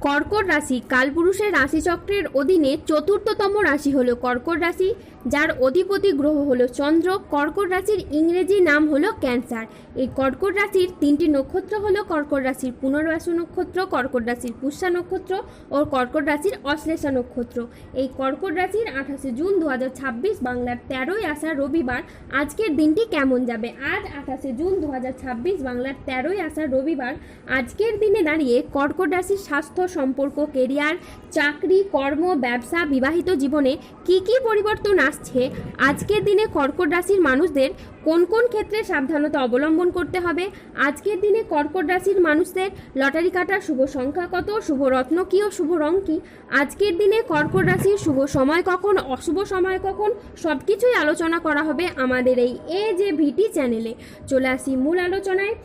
কর্কট রাশি কালপুরুষের রাশিচক্রের অধীনে চতুর্থতম রাশি হলো কর্কট রাশি, যার অধিপতি গ্রহ হলো চন্দ্র। কর্কট রাশির ইংরেজি নাম হলো ক্যান্সার। এই কর্কট রাশির তিনটি নক্ষত্র হলো কর্কট রাশির পুনর্বাসু নক্ষত্র, কর্কট রাশির পুষ্যা নক্ষত্র ও কর্কট রাশির অশ্লেষা নক্ষত্র। এই কর্কট রাশির 28 জুন 2026 বাংলার 13ই আষাঢ় রবিবার আজকের দিনটি কেমন যাবে? আজ 28 জুন 2026 বাংলার 13ই আষাঢ় রবিবার আজকের দিনে দাঁড়িয়ে কর্কট রাশির স্বাস্থ্য, সম্পর্ক, কেরিয়ার, চাকরি, কর্ম, ব্যবসা, বিবাহিত জীবনে কি কি পরিবর্তন আসছে, আজকের দিনে কর্কট রাশির মানুষদের কোন কোন ক্ষেত্রে সাবধানতা অবলম্বন করতে হবে, আজকের দিনে কর্কট রাশির মানুষদের লটারি কাটার শুভ সংখ্যা কত, শুভ রত্ন কি ও শুভ রং কি, আজকের দিনে কর্কট রাশির শুভ সময় কখন, অশুভ সময় কখন, সব কিছুই আলোচনা করা হবে আমাদের এই AJVT চ্যানেলে। চলে আসি মূল আলোচনায়।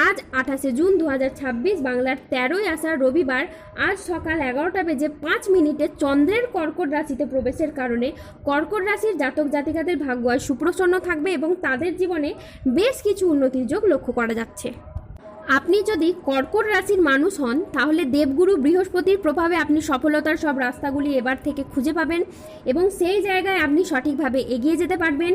আজ 28 জুন 2026 বাংলার 13ই আষাঢ় রবিবার আজ সকাল 11:05 চন্দ্রের কর্কট রাশিতে প্রবেশের কারণে কর্কট রাশির জাতক জাতিকাদের ভাগ্য আজ সুপ্রসন্ন থাকবে এবং তাদের জীবনে বেশ কিছু উন্নতির যোগ লক্ষ্য করা যাচ্ছে। আপনি যদি কর্কট রাশির মানুষ হন তাহলে দেবগুরু বৃহস্পতির প্রভাবে আপনি সফলতার সব রাস্তাগুলি এবার থেকে খুঁজে পাবেন এবং সেই জায়গায় আপনি সঠিকভাবে এগিয়ে যেতে পারবেন।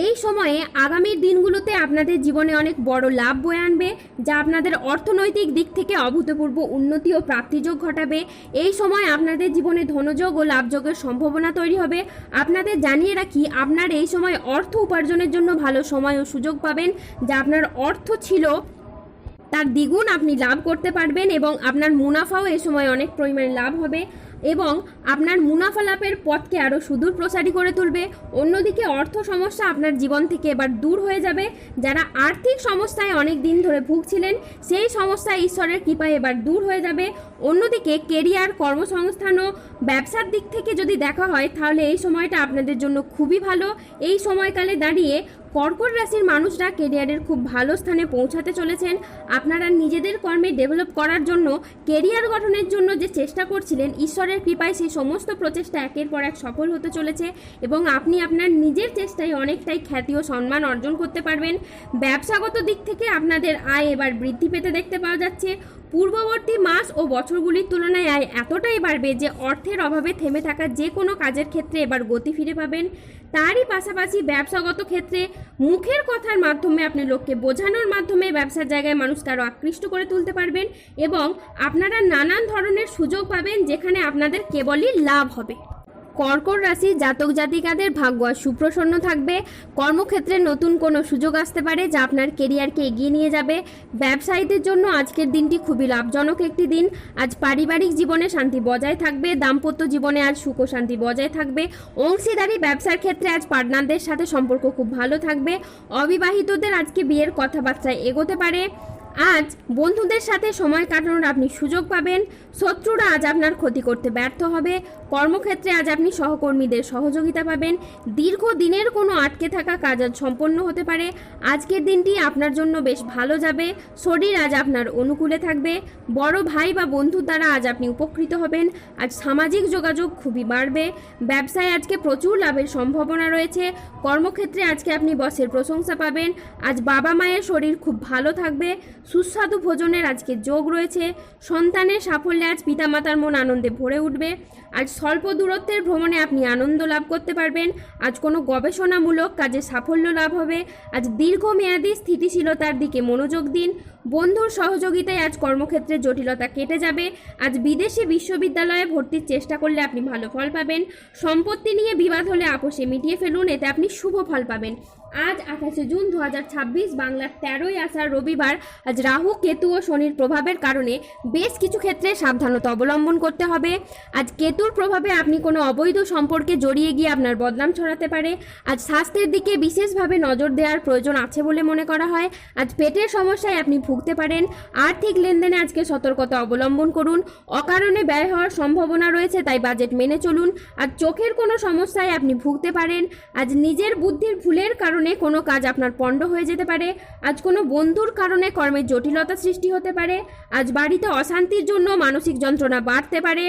এই সময়ে আগামী দিনগুলোতে আপনাদের জীবনে অনেক বড় লাভ বয়ে আনবে, যা আপনাদের অর্থনৈতিক দিক থেকে অভূতপূর্ব উন্নতি ও প্রাপ্তিযোগ ঘটাবে। এই সময় আপনাদের জীবনে ধনযোগ ও লাভযোগের সম্ভাবনা তৈরি হবে। আপনাদের জানিয়ে রাখি, আপনার এই সময় অর্থ উপার্জনের জন্য ভালো সময় ও সুযোগ পাবেন, যা আপনার অর্থ ছিল তার দ্বিগুণ আপনি লাভ করতে পারবেন এবং আপনার মুনাফাও এই সময় অনেক পরিমাণে লাভ হবে এবং আপনার মুনাফা লাভের পথকে আরও সুদূর প্রসারী করে তুলবে। অন্যদিকে অর্থ সমস্যা আপনার জীবন থেকে এবার দূর হয়ে যাবে। যারা আর্থিক সমস্যায় অনেক দিন ধরে ভুগছিলেন সেই সমস্যা ঈশ্বরের কৃপায় এবার দূর হয়ে যাবে। অন্যদিকে কেরিয়ার, কর্মসংস্থান ও ব্যবসার দিক থেকে যদি দেখা হয় তাহলে এই সময়টা আপনাদের জন্য খুবই ভালো। এই সময়কালে দাঁড়িয়ে কর্কট রাশির মানুষরা কেরিয়ারের খুব ভালো স্থানে পৌঁছাতে চলেছেন। আপনারা নিজেদের কর্মে ডেভেলপ করার জন্য, কেরিয়ার গঠনের জন্য যে চেষ্টা করছিলেন, ঈশ্বরের কৃপায় সেই সমস্ত প্রচেষ্টা একের পর এক সফল হতে চলেছে এবং আপনি আপনার নিজের চেষ্টায় অনেকটাই খ্যাতি ও সম্মান অর্জন করতে পারবেন। ব্যবসাগত দিক থেকে আপনাদের আয় এবার বৃদ্ধি পেতে দেখতে পাওয়া যাচ্ছে। পূর্ববর্তী মাস ও বছরগুলির তুলনায় আয় এতটাই বাড়বে যে অর্থের অভাবে থেমে থাকা যে কোনো কাজের ক্ষেত্রে এবার গতি ফিরে পাবেন। তারই পাশাপাশি ব্যবসাগত ক্ষেত্রে মুখের কথার মাধ্যমে আপনি লোককে বোঝানোর মাধ্যমে ব্যবসার জায়গায় মানুষকে আরও আকৃষ্ট করে তুলতে পারবেন এবং আপনারা নানান ধরনের সুযোগ পাবেন যেখানে আপনাদের কেবলই লাভ হবে। কর্কট রাশি জাতক জাতিকাদের ভাগ্য আজ সুপ্রসন্ন থাকবে। কর্মক্ষেত্রে নতুন কোনো সুযোগ আসতে পারে যা আপনার কেরিয়ারকে এগিয়ে নিয়ে যাবে। ব্যবসায়ীদের জন্য আজকের দিনটি খুবই লাভজনক একটি দিন। আজ পারিবারিক জীবনে শান্তি বজায় থাকবে। দাম্পত্য জীবনে আজ সুখ ও শান্তি বজায় থাকবে। অংশীদারি ব্যবসার ক্ষেত্রে আজ পার্টনারদের সাথে সম্পর্ক খুব ভালো থাকবে। অবিবাহিতদের আজকে বিয়ের কথাবার্তায় এগোতে পারে। আজ বন্ধুদের সাথে সময় কাটানোর আপনি সুযোগ পাবেন। শত্রুরা আজ আপনার ক্ষতি করতে ব্যর্থ হবে। কর্মক্ষেত্রে আজ আপনি সহকর্মীদের সহযোগিতা পাবেন। দীর্ঘদিনের কোনো আটকে থাকা কাজ আজ সম্পন্ন হতে পারে। আজকের দিনটি আপনার জন্য বেশ ভালো যাবে। শরীর আজ আপনার অনুকূলে থাকবে। বড় ভাই বা বন্ধুর দ্বারা আজ আপনি উপকৃত হবেন। আজ সামাজিক যোগাযোগ খুবই বাড়বে। ব্যবসায় আজকে প্রচুর লাভের সম্ভাবনা রয়েছে। কর্মক্ষেত্রে আজকে আপনি বসের প্রশংসা পাবেন। আজ বাবা মায়ের শরীর খুব ভালো থাকবে। সুস্বাদু ভোজনের আজকে যোগ রয়েছে। সন্তানের সাফল্যে আজ পিতামাতার মন আনন্দে ভরে উঠবে। আজ স্বল্প দূরত্বের ভ্রমণে আপনি আনন্দ লাভ করতে পারবেন। আজ কোনো গবেষণামূলক কাজে সাফল্য লাভ হবে। আজ দীর্ঘমেয়াদী স্থিতিশীলতার দিকে মনোযোগ দিন। বন্ধুর সহযোগিতায় আজ কর্মক্ষেত্রে জটিলতা কেটে যাবে। আজ বিদেশি বিশ্ববিদ্যালয়ে ভর্তির চেষ্টা করলে আপনি ভালো ফল পাবেন। সম্পত্তি নিয়ে বিবাদ হলে আপোষে মিটিয়ে ফেলুন, এতে আপনি শুভ ফল পাবেন। আজ 28 জুন 2026 বাংলার 13ই আষাঢ় রবিবার আজ রাহু, কেতু ও শনির প্রভাবের কারণে বেশ কিছু ক্ষেত্রে সাবধানতা অবলম্বন করতে হবে। আজ কেতুর প্রভাবে আপনি কোনো অবৈধ সম্পর্কে জড়িয়ে গিয়ে আপনার বদনাম ছড়াতে পারে। আজ স্বাস্থ্যের দিকে বিশেষভাবে নজর দেওয়ার প্রয়োজন আছে বলে মনে করা হয়। আজ পেটের সমস্যায় আপনি ভুগতে পারেন। আর্থিক লেনদেনে আজকে সতর্কতা অবলম্বন করুন। অকারণে ব্যয় হওয়ার সম্ভাবনা রয়েছে, তাই বাজেট মেনে চলুন। আজ চোখের কোনো সমস্যায় আপনি ভুগতে পারেন। আজ নিজের বুদ্ধির ভুলের কারণে কোনো কাজ আপনার পণ্ড হয়ে যেতে পারে। আজ কোনো বন্ধুর কারণে কর্মের জটিলতা সৃষ্টি হতে পারে। আজ বাড়িতে অশান্তির জন্য মানসিক যন্ত্রণা বাড়তে পারে।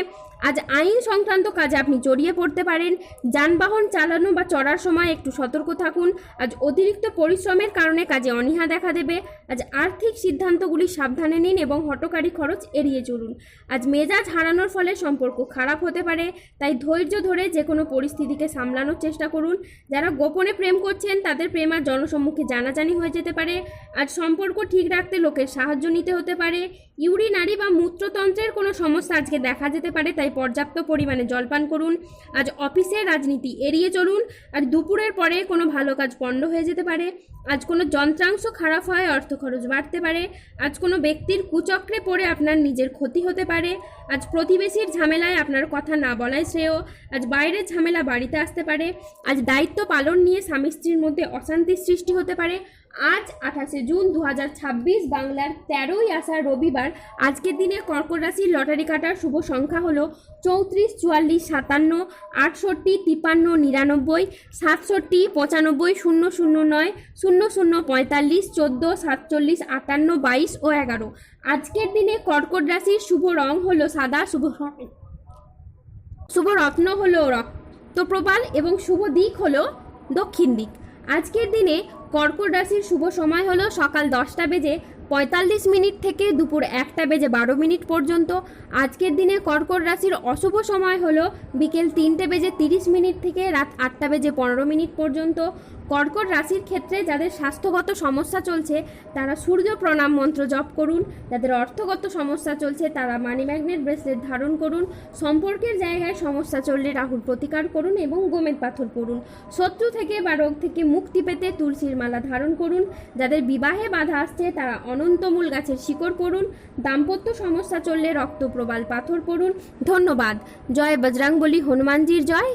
আজ আইন সংক্রান্ত কাজে আপনি জড়িয়ে পড়তে পারেন। যানবাহন চালানো বা চড়ার সময় একটু সতর্ক থাকুন। আজ অতিরিক্ত পরিশ্রমের কারণে কাজে অনীহা দেখা দেবে। আজ আর্থিক সিদ্ধান্তগুলি সাবধানে নিন এবং হঠকারী খরচ এড়িয়ে চলুন। আজ মেজাজ হারানোর ফলে সম্পর্ক খারাপ হতে পারে, তাই ধৈর্য ধরে যে কোনো পরিস্থিতিকে সামলানোর চেষ্টা করুন। যারা গোপনে প্রেম করছেন তাদের প্রেম আর জনসম্মুখে জানাজানি হয়ে যেতে পারে। আজ সম্পর্ক ঠিক রাখতে লোকের সাহায্য নিতে হতে পারে। ইউরিনারি বা মূত্রতন্ত্রের কোনো সমস্যা আজকে দেখা যেতে পারে, তাই পর্যাপ্ত পরিমাণে জলপান করুন। আজ অফিসের রাজনীতি এড়িয়ে চলুন। আর দুপুরের পরে কোনো ভালো কাজ পণ্ড হয়ে যেতে পারে। আজ কোনো যন্ত্রাংশ খারাপ হয়, অর্থ খরচ বাড়তে পারে। আজ কোনো ব্যক্তির কুচক্রে পড়ে আপনার নিজের ক্ষতি হতে পারে। আজ প্রতিবেশীর ঝামেলায় আপনার কথা না বলাই শ্রেয়। আজ বাইরের ঝামেলা বাড়িতে আসতে পারে। আজ দায়িত্ব পালন নিয়ে স্বামী স্ত্রীর মধ্যে অশান্তির সৃষ্টি হতে পারে। আজ 28শে জুন 2026 বাংলার 13ই আষাঢ় রবিবার। আজকের দিনে কর্কট রাশির লটারি কাটার শুভ সংখ্যা হলো 34, 44, 57, 68, 53, 99, 67, 95, 009, 00, 45, 14, 47, 58, 22 ও 11। আজকের দিনে কর্কট রাশির শুভ রং হলো সাদা, শুভ রত্ন হলো রক্তপ্রবাল এবং শুভ দিক হলো দক্ষিণ দিক। আজকের দিনে কর্কট রাশির শুভ সময় হলো সকাল 10টা বেজে 45 মিনিট থেকে দুপুর 1টা বেজে 12 মিনিট পর্যন্ত। আজকের দিনে কর্কট রাশির অশুভ সময় হলো বিকেল 3টে বেজে 30 মিনিট থেকে রাত 8টা বেজে 15 মিনিট পর্যন্ত। কর্কট রাশির ক্ষেত্রে যাদের স্বাস্থ্যগত সমস্যা চলছে তারা সূর্য প্রণাম মন্ত্র জপ করুন। যাদের অর্থগত সমস্যা চলছে তারা মানি ম্যাগনেট ব্রেসলেট ধারণ করুন। সম্পর্কের জায়গায় সমস্যা চললে রাহুর প্রতিকার করুন এবং গোমেদ পাথর পড়ুন। শত্রু থেকে বা রোগ থেকে মুক্তি পেতে তুলসীর মালা ধারণ করুন। যাদের বিবাহে বাধা আসছে তারা অনন্তমূল গাছের শিকড় পড়ুন। দাম্পত্য সমস্যা চললে রক্তপ্রবাল পাথর পড়ুন। ধন্যবাদ। জয় বজরংবলী, হনুমানজির জয়।